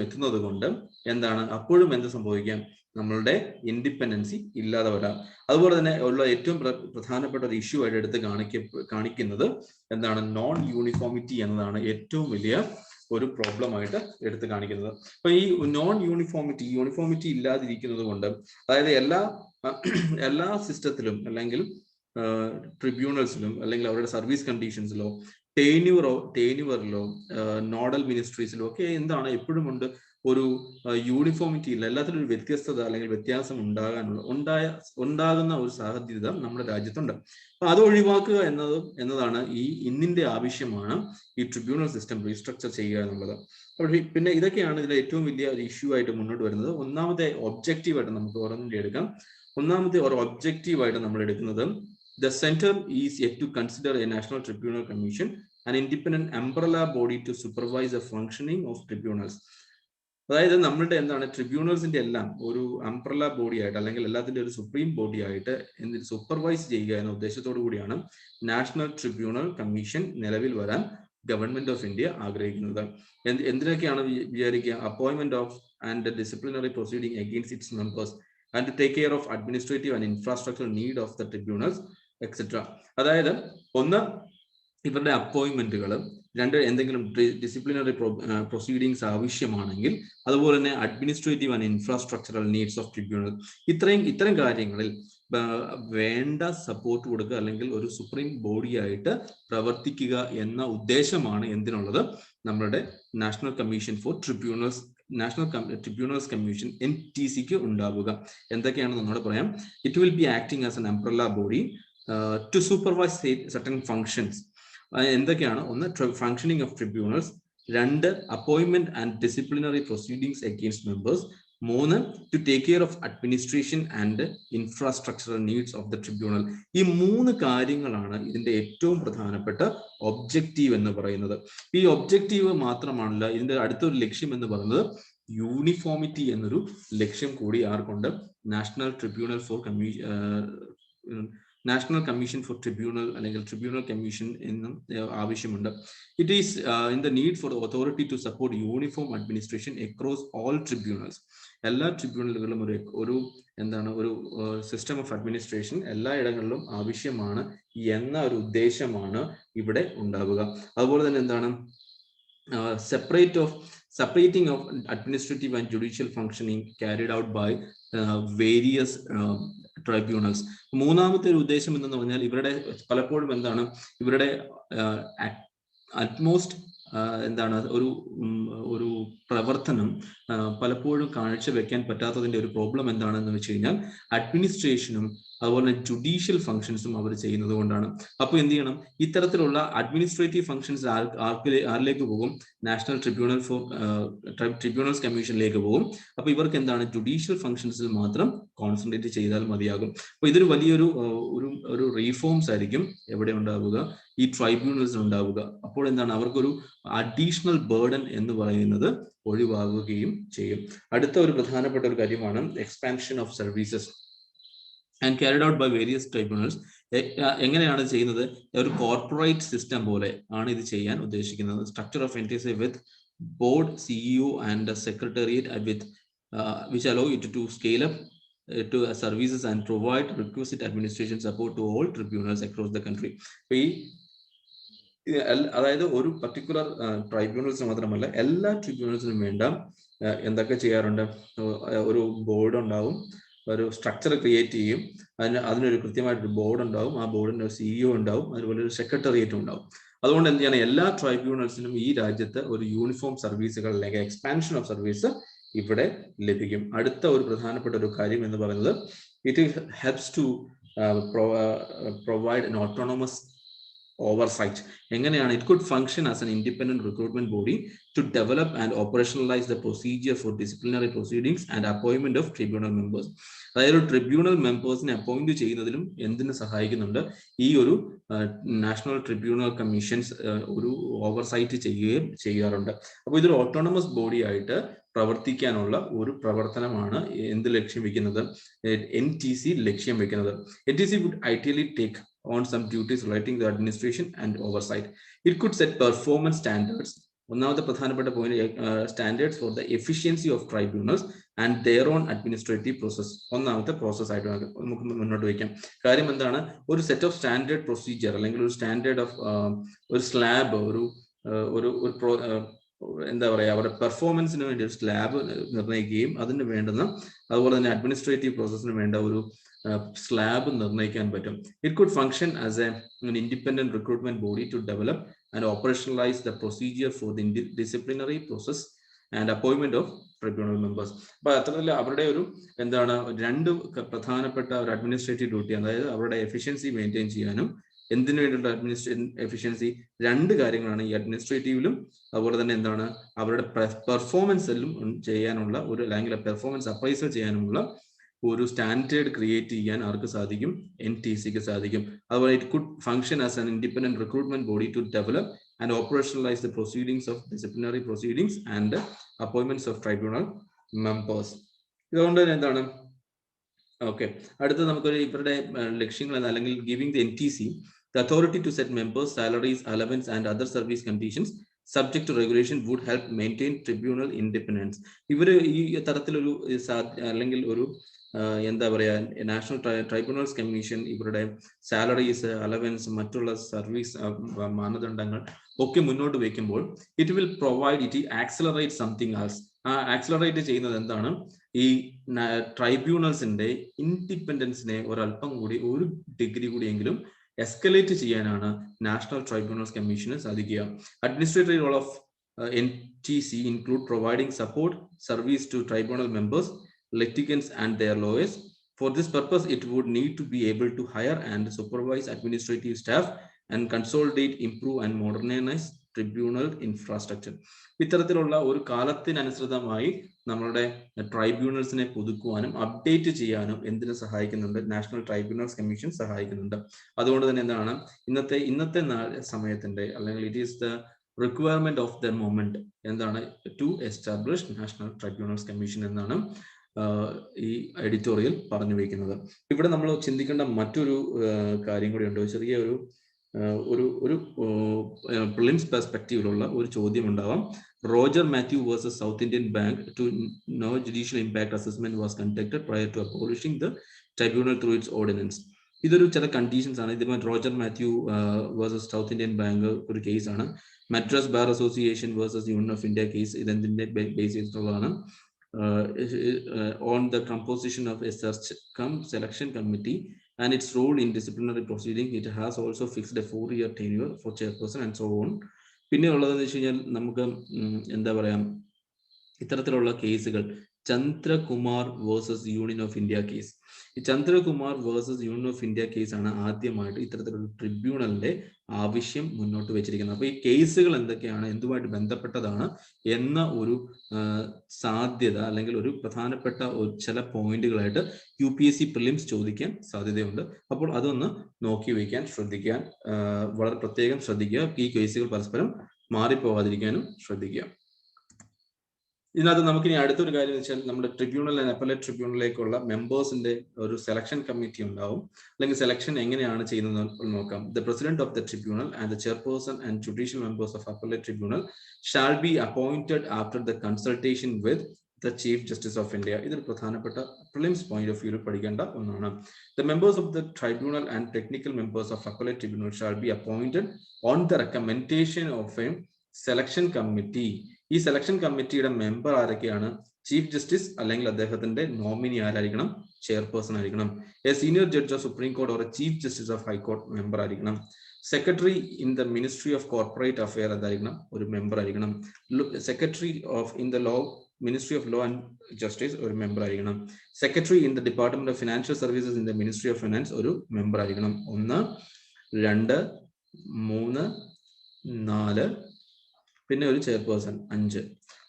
എത്തുന്നത് കൊണ്ട് എന്താണ്, അപ്പോഴും എന്ത് സംഭവിക്കാം, നമ്മളുടെ ഇൻഡിപെൻഡൻസി ഇല്ലാതെ വരാം. അതുപോലെ തന്നെ ഉള്ള ഏറ്റവും പ്രധാനപ്പെട്ട ഒരു ഇഷ്യൂ ആയിട്ട് എടുത്ത് കാണിക്കുന്നത് എന്താണ്? നോൺ യൂണിഫോമിറ്റി എന്നതാണ് ഏറ്റവും വലിയ ഒരു പ്രോബ്ലം ആയിട്ട് എടുത്ത് കാണിക്കുന്നത്. അപ്പൊ ഈ നോൺ യൂണിഫോമിറ്റി ഇല്ലാതിരിക്കുന്നത് കൊണ്ട്, അതായത് എല്ലാ സിസ്റ്റത്തിലും അല്ലെങ്കിൽ ട്രിബ്യൂണൽസിലും അല്ലെങ്കിൽ അവരുടെ സർവീസ് കണ്ടീഷൻസിലോ ടേന്യൂവറിലോ നോഡൽ മിനിസ്ട്രീസിലോ ഒക്കെ എന്താണ് എപ്പോഴും ഉണ്ട്, ഒരു യൂണിഫോമിറ്റി ഇല്ല. എല്ലാത്തിലും ഒരു വ്യത്യസ്തത അല്ലെങ്കിൽ വ്യത്യാസം ഉണ്ടാകുന്ന ഒരു സാധ്യത നമ്മുടെ രാജ്യത്തുണ്ട്. അപ്പൊ അത് ഒഴിവാക്കുക എന്നതാണ് ഇന്നിന്റെ ആവശ്യമാണ് ഈ ട്രിബ്യൂണൽ സിസ്റ്റം റീസ്ട്രക്ചർ ചെയ്യുക എന്നുള്ളത്. പിന്നെ ഇതൊക്കെയാണ് ഇതിലെ ഏറ്റവും വലിയ ഒരു ഇഷ്യൂ ആയിട്ട് മുന്നോട്ട് വരുന്നത്. ഒന്നാമത്തെ ഒബ്ജക്റ്റീവായിട്ട് നമുക്ക് ഓരോന്നിന്റെ എടുക്കാം. ഒന്നാമത്തെ ഒരു ഒബ്ജക്റ്റീവായിട്ട് നമ്മൾ എടുക്കുന്നത്, the center is yet to consider a national tribunal commission, an independent umbrella body to supervise the functioning of tribunals. അതായത് നമ്മളുടെ എന്താണ്, ട്രിബ്യൂണൽസിന്റെ എല്ലാം ഒരു അംബ്രല്ല ബോഡി ആയിട്ട് അല്ലെങ്കിൽ എല്ലാത്തിന്റെ ഒരു സുപ്രീം ബോഡി ആയിട്ട് സൂപ്പർവൈസ് ചെയ്യുക എന്ന ഉദ്ദേശത്തോടു കൂടിയാണ് നാഷണൽ ട്രിബ്യൂണൽ കമ്മീഷൻ നിലവിൽ വരാൻ ഗവൺമെന്റ് ഓഫ് ഇന്ത്യ ആഗ്രഹിക്കുന്നത്. എന്തിനൊക്കെയാണ് വിചാരിക്കുക? Appointment of and the disciplinary proceeding against its members and to take care of administrative and infrastructural need of the tribunals, etc. അതായത് ഒന്ന് ഇവരുടെ അപ്പോയിന്റ്മെന്റുകൾ, രണ്ട് എന്തെങ്കിലും ഡിസിപ്ലിനറി പ്രൊസീഡിങ്സ് ആവശ്യമാണെങ്കിൽ, അതുപോലെ തന്നെ administrative and infrastructural needs of tribunal, ഇത്തരം കാര്യങ്ങളിൽ വേണ്ട സപ്പോർട്ട് കൊടുക്കുക, അല്ലെങ്കിൽ ഒരു സുപ്രീം ബോഡിയായിട്ട് പ്രവർത്തിക്കുക എന്ന ഉദ്ദേശമാണ് എന്തിനുള്ളത്, നമ്മളുടെ national commission for tribunals, national tribunals commission NTC-ക്ക് ഉണ്ടാവുക. എന്തൊക്കെയാണെന്ന് നമ്മളോട് പറയാം. It will be acting as an umbrella body to supervise certain functions. എന്തൊക്കെയാണ്? ഒന്ന്, ഫങ്ഷനിങ് ഓഫ് ട്രിബ്യൂണൽസ്. രണ്ട്, appointment and disciplinary proceedings against members. മൂന്ന്, to take care of administration and infrastructural needs of the tribunal. ഈ 3 കാര്യങ്ങളാണ് ഇതിന്റെ ഏറ്റവും പ്രധാനപ്പെട്ട objective എന്ന് പറയുന്നത്. ഈ ഒബ്ജക്റ്റീവ് മാത്രമാണല്ല, ഇതിന്റെ അടുത്തൊരു ലക്ഷ്യം എന്ന് പറയുന്നത് യൂണിഫോമിറ്റി എന്നൊരു ലക്ഷ്യം കൂടി ആർക്കുണ്ട്? National tribunal for national commission for tribunal അല്ലെങ്കിൽ ട്രിബ്യൂണൽ കമ്മീഷൻ എന്നും ആവശ്യമുണ്ട്. It is in the need for authority to support uniform administration across all tribunals. എല്ലാ ട്രിബ്യൂണലുകളിലും ഒരു സിസ്റ്റം ഓഫ് അഡ്മിനിസ്ട്രേഷൻ എല്ലായിടങ്ങളിലും ആവശ്യമാണ് എന്ന ഒരു ഉദ്ദേശമാണ് ഇവിടെ ഉണ്ടാവുക. അതുപോലെ തന്നെ എന്താണ്? separating of administrative and judicial functioning carried out by various tribunals. മൂന്നാമത്തെ ഒരു ഉദ്ദേശം എന്ന് പറഞ്ഞാൽ, ഇവരുടെ പലപ്പോഴും എന്താണ്, ഇവരുടെ അറ്റ്മോസ്റ്റ് ഒരു പ്രവർത്തനം പലപ്പോഴും കാഴ്ചവെക്കാൻ പറ്റാത്തതിന്റെ ഒരു പ്രോബ്ലം എന്താണെന്ന് വെച്ച് കഴിഞ്ഞാൽ, അഡ്മിനിസ്ട്രേഷനും അതുപോലെ ജുഡീഷ്യൽ ഫംഗ്ഷൻസും അവർ ചെയ്യുന്നത് കൊണ്ടാണ്. അപ്പോൾ എന്ത് ചെയ്യണം? ഇത്തരത്തിലുള്ള അഡ്മിനിസ്ട്രേറ്റീവ് ഫംഗ്ഷൻസ് ആരിലേക്ക് പോകും? നാഷണൽ ട്രിബ്യൂണൽസ് കമ്മീഷനിലേക്ക് പോകും. അപ്പൊ ഇവർക്ക് എന്താണ്? ജുഡീഷ്യൽ ഫംഗ്ഷൻസിൽ മാത്രം കോൺസെൻട്രേറ്റ് ചെയ്താൽ മതിയാകും. അപ്പൊ ഇതൊരു വലിയൊരു ഒരു റീഫോംസ് ആയിരിക്കും എവിടെ ഉണ്ടാവുക? ഈ ട്രൈബ്യൂണൽസിൽ ഉണ്ടാവുക. അപ്പോൾ എന്താണ്? അവർക്കൊരു അഡീഷണൽ ബേർഡൻ എന്ന് പറയുന്നത് ഒഴിവാകുകയും ചെയ്യും. അടുത്ത ഒരു പ്രധാനപ്പെട്ട ഒരു കാര്യമാണ് expansion of services and carried out by various tribunals. എങ്ങനെയാണ് ചെയ്യുന്നത്? ഒരു കോർപ്പറേറ്റ് സിസ്റ്റം പോലെ ആണ് ഇത് ചെയ്യാൻ ഉദ്ദേശിക്കുന്നത്. Structure of NTC with board, CEO and secretariat with which allow it to scale up to services and provide requisite administration support to all tribunals across the country. അതായത് ഒരു പർട്ടിക്കുലർ ട്രൈബ്യൂണൽസ് മാത്രമല്ല, എല്ലാ ട്രിബ്യൂണൽസിനും വേണ്ട എന്തൊക്കെ ചെയ്യാറുണ്ട്? ഒരു ബോർഡ് ഉണ്ടാവും, ഒരു സ്ട്രക്ചർ ക്രിയേറ്റ് ചെയ്യും, അതിനൊരു കൃത്യമായിട്ടൊരു ബോർഡ് ഉണ്ടാവും, ആ ബോർഡിന് ഒരു CEO ഉണ്ടാവും, അതുപോലെ ഒരു സെക്രട്ടേറിയറ്റ് ഉണ്ടാവും. അതുകൊണ്ട് എന്ത് ചെയ്യണം? എല്ലാ ട്രൈബ്യൂണൽസിനും ഈ രാജ്യത്ത് ഒരു യൂണിഫോം സർവീസുകൾ അല്ലെങ്കിൽ എക്സ്പാൻഷൻ ഓഫ് സർവീസ് ഇവിടെ ലഭിക്കും. അടുത്ത ഒരു പ്രധാനപ്പെട്ട ഒരു കാര്യം എന്ന് പറയുന്നത്, it helps to provide an autonomous oversight. എങ്ങനെയാണ്? It could function as an independent recruitment body to develop and operationalise the procedure for disciplinary proceedings and appointment of tribunal members. അതായത് ട്രിബ്യൂണൽ മെമ്പേഴ്സിനെ അപ്പോയിന്റ് ചെയ്യുന്നതിലും എന്തിനു സഹായിക്കുന്നുണ്ട്? ഈ ഒരു national tribunal commissions ഒരു oversight ചെയ്യുകയും ചെയ്യാറുണ്ട്. അപ്പോൾ ഇതൊരു ഓട്ടോണമസ് ബോഡി ആയിട്ട് പ്രവർത്തിക്കാനുള്ള ഒരു പ്രവർത്തനമാണ് എന്ത് ലക്ഷ്യം വെക്കുന്നത്? NTC ലക്ഷ്യം വെക്കുന്നത്. NTC would ideally take on some duties relating to administration and oversight. It could set performance standards. ഒന്നാമത്തെ പ്രധാനപ്പെട്ട point, standards for the efficiency of tribunals and their own administrative process. ഒന്നാമത്തെ പ്രോസസ് ആയിട്ട് നമുക്ക് മുന്നോട്ട് വയ്ക്കാം. കാര്യം എന്താണ്? ഒരു സെറ്റ് ഓഫ് സ്റ്റാൻഡേർഡ് പ്രൊസീജിയർ അല്ലെങ്കിൽ ഒരു സ്റ്റാൻഡേർഡ് ഓഫ് ഒരു സ്ലാബ്, എന്താ പറയുക, അവരുടെ പെർഫോമൻസിന് വേണ്ടി ഒരു സ്ലാബ് നിർണ്ണയിക്കുകയും അതിന് വേണ്ടുന്ന അതുപോലെ തന്നെ അഡ്മിനിസ്ട്രേറ്റീവ് പ്രോസസ്സിന് വേണ്ട ഒരു സ്ലാബ് നിർണ്ണയിക്കാൻ പറ്റും. It could function as an independent recruitment body to develop and operationalize the procedure for the disciplinary process and appointment of tribunal members. അപ്പൊ അത്തരത്തിൽ അവരുടെ ഒരു എന്താണ്, രണ്ട് പ്രധാനപ്പെട്ട ഒരു അഡ്മിനിസ്ട്രേറ്റീവ് ഡ്യൂട്ടി, അതായത് അവരുടെ എഫിഷ്യൻസി മെയിൻറ്റെയിൻ ചെയ്യാനും എന്തിനു വേണ്ടിയുള്ള എഫിഷ്യൻസി, രണ്ട് കാര്യങ്ങളാണ് ഈ അഡ്മിനിസ്ട്രേറ്റീവിലും അതുപോലെ തന്നെ എന്താണ് അവരുടെ പെർഫോമൻസിലും ചെയ്യാനുള്ള ഒരു, അല്ലെങ്കിൽ പെർഫോമൻസ് അപ്രൈസൽ ചെയ്യാനുമുള്ള ഒരു സ്റ്റാൻഡേർഡ് ക്രിയേറ്റ് ചെയ്യാൻ ആർക്ക് സാധിക്കും? NTCക്ക് സാധിക്കും. അതുപോലെ it could function as an independent recruitment body to develop and operationalise the proceedings of disciplinary proceedings and appointments of tribunal members. ഇതുകൊണ്ട് തന്നെ എന്താണ്? ഓക്കെ, അടുത്ത നമുക്കൊരു ഇവരുടെ ലക്ഷ്യങ്ങൾ അല്ലെങ്കിൽ giving the NTC the authority to set members' salaries, allowance and other service conditions subject to regulation would help maintain tribunal independence. ഇവര് ഈ തരത്തിലൊരു അല്ലെങ്കിൽ ഒരു എന്താ പറയാ നാഷണൽ ട്രൈബ്യൂണൽസ് കമ്മീഷൻ ഇവരുടെ സാലറീസ്, അലവൻസ്, മറ്റുള്ള സർവീസ് മാനദണ്ഡങ്ങൾ ഒക്കെ മുന്നോട്ട് വയ്ക്കുമ്പോൾ it will provide, it accelerate something else. ആ ആക്സിലറേറ്റ് ചെയ്യുന്നത് എന്താണ്? ഈ ട്രൈബ്യൂണൽസിന്റെ ഇൻഡിപെൻഡൻസിനെ ഒരല്പം കൂടി, ഒരു ഡിഗ്രി കൂടിയെങ്കിലും എസ്കലേറ്റ് ചെയ്യാനാണ് നാഷണൽ ട്രൈബ്യൂണൽസ് കമ്മീഷന് സാധിക്കുക. Administrative role of NTC include providing support service to tribunal members, litigants and their lawyers. For this purpose, it would need to be able to hire and supervise administrative staff and consolidate, improve and modernize tribunal infrastructure. ഇത്തരത്തിലുള്ള ഒരു കാലത്തിനനുസൃതമായി നമ്മളുടെ ട്രൈബ്യൂണൽസിനെ പുതുക്കുവാനും update ചെയ്യാനും എന്തിനു സഹായിക്കുന്നുണ്ട്? National tribunals commission സഹായിക്കുന്നുണ്ട്. അതുകൊണ്ട് തന്നെ എന്താണ് ഇന്നത്തെ സമയത്തിന്റെ, അല്ലെങ്കിൽ it is the requirement of the moment എന്താണ്? To establish national tribunals commission എന്നാണ് ഈ എഡിറ്റോറിയൽ പറഞ്ഞു വയ്ക്കുന്നത്. ഇവിടെ നമ്മൾ ചിന്തിക്കേണ്ട മറ്റൊരു കാര്യം കൂടിയുണ്ട്. ചെറിയ ഒരു പ്രിലിംസ് പെർസ്പെക്റ്റീവിലുള്ള ഒരു ചോദ്യം ഉണ്ടാവാം. Roger Mathew versus South Indian Bank to no judicial impact assessment was conducted prior to abolishing the tribunal through its ordinance. ഇതൊരു ചില കണ്ടീഷൻസ് ആണ്. ഇത് Roger Mathew versus South Indian Bank ഒരു കേസാണ്. Madras bar association versus union of India case ഇതിന്റെ base ചെയ്തിട്ടുള്ളതാണ്. On the composition of a search selection committee and its role in disciplinary proceeding, it has also fixed a 4-year tenure for chairperson and so on. പിന്നെ ഉള്ളതെന്ന് വെച്ച് കഴിഞ്ഞാൽ നമുക്ക് എന്താ പറയാ, ഇത്തരത്തിലുള്ള കേസുകൾ Chandrakumar versus union of India case. ഈ Chandrakumar versus union of India കേസാണ് ആദ്യമായിട്ട് ഇത്തരത്തിലുള്ള ട്രിബ്യൂണലിന്റെ ആവശ്യം മുന്നോട്ട് വെച്ചിരിക്കുന്നത്. അപ്പൊ ഈ കേസുകൾ എന്തൊക്കെയാണ്, എന്തുമായിട്ട് ബന്ധപ്പെട്ടതാണ് എന്ന ഒരു സാധ്യത, അല്ലെങ്കിൽ ഒരു പ്രധാനപ്പെട്ട ചില പോയിന്റുകളായിട്ട് UPSC പ്രിലിംസ് ചോദിക്കാൻ സാധ്യതയുണ്ട്. അപ്പോൾ അതൊന്ന് നോക്കി വയ്ക്കാൻ ശ്രദ്ധിക്കാൻ വളരെ പ്രത്യേകം ശ്രദ്ധിക്കുക. ഈ കേസുകൾ പരസ്പരം മാറിപ്പോകാതിരിക്കാനും ശ്രദ്ധിക്കുക. ഇതിനകത്ത് നമുക്ക് ഇനി അടുത്തൊരു കാര്യം എന്ന് വെച്ചാൽ, നമ്മുടെ ട്രിബ്യൂണൽ ആൻഡ് അപ്പലേറ്റ് ട്രിബ്യൂണലിലേക്കുള്ള മെമ്പേഴ്സിന്റെ ഒരു സെലക്ഷൻ കമ്മിറ്റി ഉണ്ടാവും. അല്ലെങ്കിൽ സെലക്ഷൻ എങ്ങനെയാണ് ചെയ്യുന്നത് നോക്കാം. The president of the tribunal and the chairperson and judicial members of appellate tribunal shall be appointed after the consultation with the chief justice of India. ഇതൊരു പ്രധാനപ്പെട്ട prelims point of വ്യൂവിൽ പഠിക്കേണ്ട ഒന്നാണ്. The members of the tribunal and technical members of appellate tribunal shall be appointed on the recommendation of A selection committee. ഈ selection കമ്മിറ്റിയുടെ member ആരൊക്കെയാണ്? Chief justice അല്ലെങ്കിൽ അദ്ദേഹത്തിന്റെ നോമിനി ആരായിരിക്കണം? ചെയർപേഴ്സൺ ആയിരിക്കണം. A senior judge of supreme court or a chief justice of high court member ആയിരിക്കണം. Secretary in the ministry of corporate affair എന്തായിരിക്കണം? ഒരു മെമ്പർ ആയിരിക്കണം. Secretary of in the law ministry of law and justice ഒരു member ആയിരിക്കണം. Secretary in the department of financial services in the ministry of finance ഒരു member ആയിരിക്കണം. 1, 2, 3, 4, പിന്നെ ഒരു chairperson 5.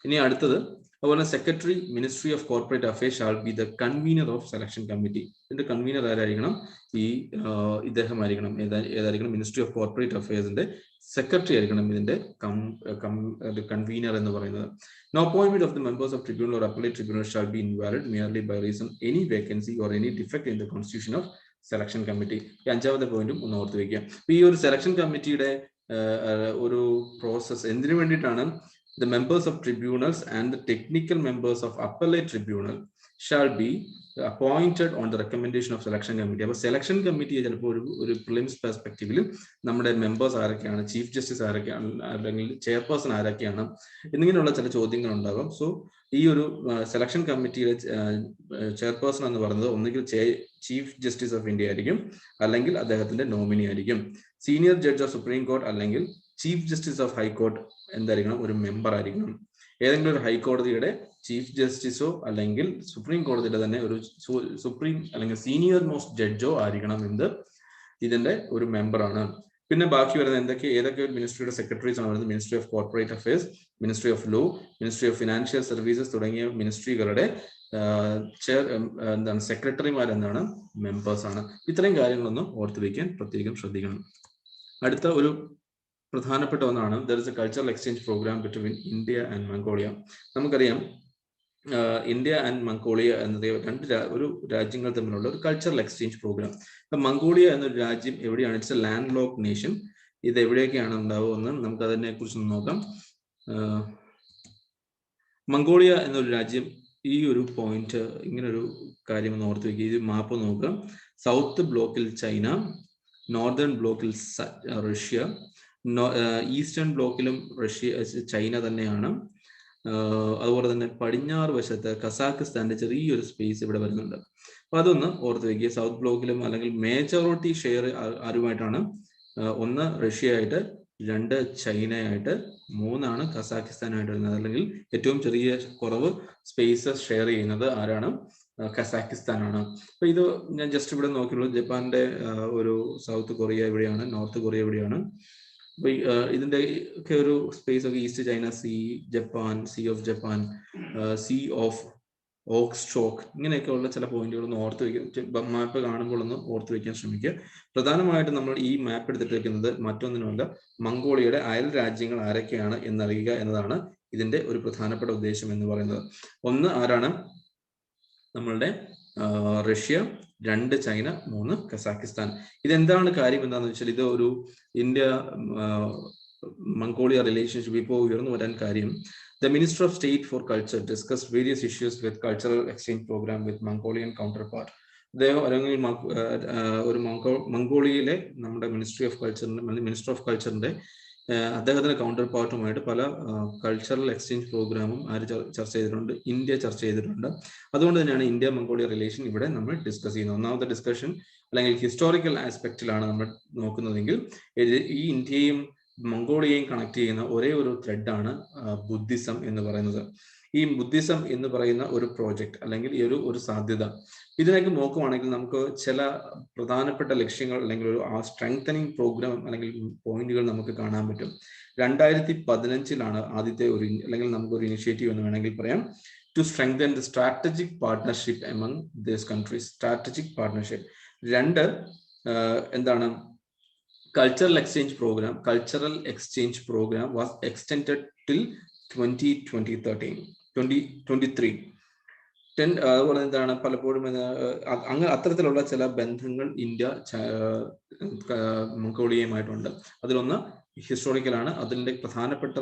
ഇനി അടുത്തത് അതുപോലെ secretary ministry of corporate affairs shall be the convener of selection committee. ഇതിന്റെ കൺവീനർ ആരായിരിക്കണം? ഇദ്ദേഹം ആയിരിക്കണം. ഏതായിരിക്കണം? മിനിസ്ട്രി ഓഫ് കോർപ്പറേറ്റ് അഫയേഴ്സിന്റെ സെക്രട്ടറി ആയിരിക്കണം ഇതിന്റെ കൺവീനർ എന്ന് പറയുന്നത്. No appointment of the members of tribunal or appellate tribunal shall be invalid merely by reason any vacancy or any defect in the constitution of selection committee. ഈ 5ാമത്തെ പോയിന്റും ഒന്ന് ഓർത്ത് വയ്ക്കുക. ഈ ഒരു സെലക്ഷൻ കമ്മിറ്റിയുടെ ഒരു പ്രോസസ് എന്തിനു വേണ്ടിയിട്ടാണ്? The members of tribunals and the technical members of appellate tribunal shall be appointed on the recommendation of selection committee. അപ്പോൾ സെലക്ഷൻ കമ്മിറ്റി ചിലപ്പോൾ ഒരു പ്രിലിംസ് പെർസ്പെക്റ്റീവിൽ നമ്മുടെ മെമ്പേഴ്സ് ആരൊക്കെയാണ്, ചീഫ് ജസ്റ്റിസ് ആരൊക്കെയാണ്, അല്ലെങ്കിൽ ചെയർപേഴ്സൺ ആരൊക്കെയാണ് എന്നിങ്ങനെയുള്ള ചില ചോദ്യങ്ങൾ ഉണ്ടാകും. സോ ഈ ഒരു സെലക്ഷൻ കമ്മിറ്റിയുടെ ചെയർപേഴ്സൺ എന്ന് പറയുന്നത് ഒന്നുകിൽ ചീഫ് ജസ്റ്റിസ് ഓഫ് ഇന്ത്യ ആയിരിക്കും, അല്ലെങ്കിൽ അദ്ദേഹത്തിന്റെ നോമിനി ആയിരിക്കും. Senior judge of supreme court അല്ലെങ്കിൽ ചീഫ് ജസ്റ്റിസ് ഓഫ് ഹൈക്കോർട്ട് എന്തായിരിക്കണം? ഒരു മെമ്പർ ആയിരിക്കണം. ഏതെങ്കിലും ഒരു ഹൈക്കോടതിയുടെ ചീഫ് ജസ്റ്റിസോ അല്ലെങ്കിൽ സുപ്രീം കോടതിയുടെ തന്നെ ഒരു സുപ്രീം അല്ലെങ്കിൽ സീനിയർ മോസ്റ്റ് ജഡ്ജോ ആയിരിക്കണം എന്ത് ഇതിന്റെ ഒരു മെമ്പറാണ്. പിന്നെ ബാക്കി വരുന്നത് ഏതൊക്കെ മിനിസ്ട്രിയുടെ സെക്രട്ടറീസ് ആണ് വരുന്നത്? Ministry of corporate affairs, ministry of law, ministry of financial services തുടങ്ങിയ മിനിസ്ട്രികളുടെ സെക്രട്ടറിമാരെന്താണ്? മെമ്പേഴ്സ് ആണ്. ഇത്രയും കാര്യങ്ങളൊന്നും ഓർത്തു വയ്ക്കാൻ പ്രത്യേകം ശ്രദ്ധിക്കണം. അടുത്ത ഒരു പ്രധാനപ്പെട്ട ഒന്നാണ് there is a cultural exchange program between India and Mongolia. നമുക്കറിയാം ഇന്ത്യ ആൻഡ് മംഗോളിയ എന്നത് ഒരു രാജ്യങ്ങൾ തമ്മിലുള്ള ഒരു കൾച്ചറൽ എക്സ്ചേഞ്ച് പ്രോഗ്രാം. മംഗോളിയ എന്നൊരു രാജ്യം എവിടെയാണ്? It's A land lock nation. ഇത് എവിടെയൊക്കെയാണ് ഉണ്ടാവുമെന്ന് നമുക്ക് അതിനെ കുറിച്ച് നോക്കാം. മംഗോളിയ എന്നൊരു രാജ്യം, ഈ ഒരു പോയിന്റ്, ഇങ്ങനൊരു കാര്യം ഒന്ന് ഓർത്ത് വയ്ക്കുക. ഇത് മാപ്പ് നോക്കുക. സൗത്ത് ബ്ലോക്കിൽ ചൈന, നോർത്തേൺ ബ്ലോക്കിൽ റഷ്യ, ഈസ്റ്റേൺ ബ്ലോക്കിലും ചൈന തന്നെയാണ്. അതുപോലെ തന്നെ പടിഞ്ഞാറ് വശത്ത് കസാഖിസ്ഥാന്റെ ചെറിയൊരു സ്പേസ് ഇവിടെ വരുന്നുണ്ട്. അപ്പൊ അതൊന്ന് ഓർത്ത് വയ്ക്കുക. സൗത്ത് ബ്ലോക്കിലും അല്ലെങ്കിൽ മേജോറിറ്റി ഷെയർ ആരുമായിട്ടാണ്? ഒന്ന് റഷ്യയായിട്ട്, 2 ചൈനയായിട്ട്, 3 കസാഖിസ്ഥാനായിട്ട് വരുന്നത്. അല്ലെങ്കിൽ ഏറ്റവും ചെറിയ കുറവ് സ്പേസസ് ഷെയർ ചെയ്യുന്നത് ആരാണ്? കസാഖിസ്ഥാനാണ്. അപ്പൊ ഇത് ഞാൻ ജസ്റ്റ് ഇവിടെ നോക്കിയുള്ളൂ. ജപ്പാന്റെ ഒരു സൗത്ത് കൊറിയ എവിടെയാണ്, നോർത്ത് കൊറിയ എവിടെയാണ്. അപ്പൊ ഇതിന്റെ ഒക്കെ ഒരു സ്പേസ് ഒക്കെ East China Sea, Japan, Sea of Japan, Sea of Okhotsk, ഇങ്ങനെയൊക്കെ ഉള്ള ചില പോയിന്റുകൾ ഒന്ന് ഓർത്ത് വയ്ക്കുക. മാപ്പ് കാണുമ്പോൾ ഒന്ന് ഓർത്ത് വയ്ക്കാൻ ശ്രമിക്കുക. പ്രധാനമായിട്ടും നമ്മൾ ഈ മാപ്പ് എടുത്തിട്ട് വെക്കുന്നത് മറ്റൊന്നിനുമല്ല, മംഗോളിയയുടെ അയൽ രാജ്യങ്ങൾ ആരൊക്കെയാണ് എന്നറിയുക എന്നതാണ് ഇതിന്റെ ഒരു പ്രധാനപ്പെട്ട ഉദ്ദേശം എന്ന് പറയുന്നത്. ഒന്ന് ആരാണ്? നമ്മളുടെ റഷ്യ, 2 ചൈന, 3 കസാഖിസ്ഥാൻ. ഇതെന്താണ് കാര്യം എന്താണെന്ന് വെച്ചാൽ, ഇത് ഒരു ഇന്ത്യ മംഗോളിയ റിലേഷൻഷിപ്പ് ഇപ്പോൾ ഉയർന്നു വരാൻ കാര്യം, the Minister of State for Culture discussed various issues with cultural exchange program with Mongolian counterpart. അദ്ദേഹം അല്ലെങ്കിൽ ഒരു മംഗോളിയയിലെ നമ്മുടെ മിനിസ്റ്റർ ഓഫ് കൾച്ചറിന്റെ അദ്ദേഹത്തിന്റെ കൗണ്ടർ പാർട്ടുമായിട്ട് പല കൾച്ചറൽ എക്സ്ചേഞ്ച് പ്രോഗ്രാമും ചർച്ച ചെയ്തിട്ടുണ്ട്, ഇന്ത്യ ചർച്ച ചെയ്തിട്ടുണ്ട്. അതുകൊണ്ട് തന്നെയാണ് ഇന്ത്യ മംഗോളിയ റിലേഷൻ ഇവിടെ നമ്മൾ ഡിസ്കസ് ചെയ്യുന്നത്. ഒന്നാമത്തെ ഡിസ്കഷൻ അല്ലെങ്കിൽ ഹിസ്റ്റോറിക്കൽ ആസ്പെക്റ്റിലാണ് നമ്മൾ നോക്കുന്നതെങ്കിൽ, ഈ ഇന്ത്യയും മംഗോളിയയും കണക്ട് ചെയ്യുന്ന ഒരേ ഒരു ത്രെഡാണ് ബുദ്ധിസം എന്ന് പറയുന്നത്. ഈ ബുദ്ധിസം എന്ന് പറയുന്ന ഒരു പ്രോജക്റ്റ് അല്ലെങ്കിൽ ഈ ഒരു സാധ്യത, ഇതിനൊക്കെ നോക്കുവാണെങ്കിൽ നമുക്ക് ചില പ്രധാനപ്പെട്ട ലക്ഷ്യങ്ങൾ അല്ലെങ്കിൽ ഒരു സ്ട്രെങ്തനിങ് പ്രോഗ്രാം അല്ലെങ്കിൽ പോയിന്റുകൾ നമുക്ക് കാണാൻ പറ്റും. 2015 ആദ്യത്തെ ഒരു അല്ലെങ്കിൽ നമുക്കൊരു ഇനിഷ്യേറ്റീവ് എന്ന് വേണമെങ്കിൽ പറയാം, to strengthen the strategic partnership among these countries. Strategic partnership. 2 എന്താണ്? Cultural exchange program was extended till 2023. അതുപോലെ എന്താണ്, പലപ്പോഴും അങ്ങനെ അത്തരത്തിലുള്ള ചില ബന്ധങ്ങൾ ഇന്ത്യ മംഗോളിയയുമായിട്ടുണ്ട്. അതിലൊന്ന് ഹിസ്റ്റോറിക്കലാണ്. അതിന്റെ പ്രധാനപ്പെട്ട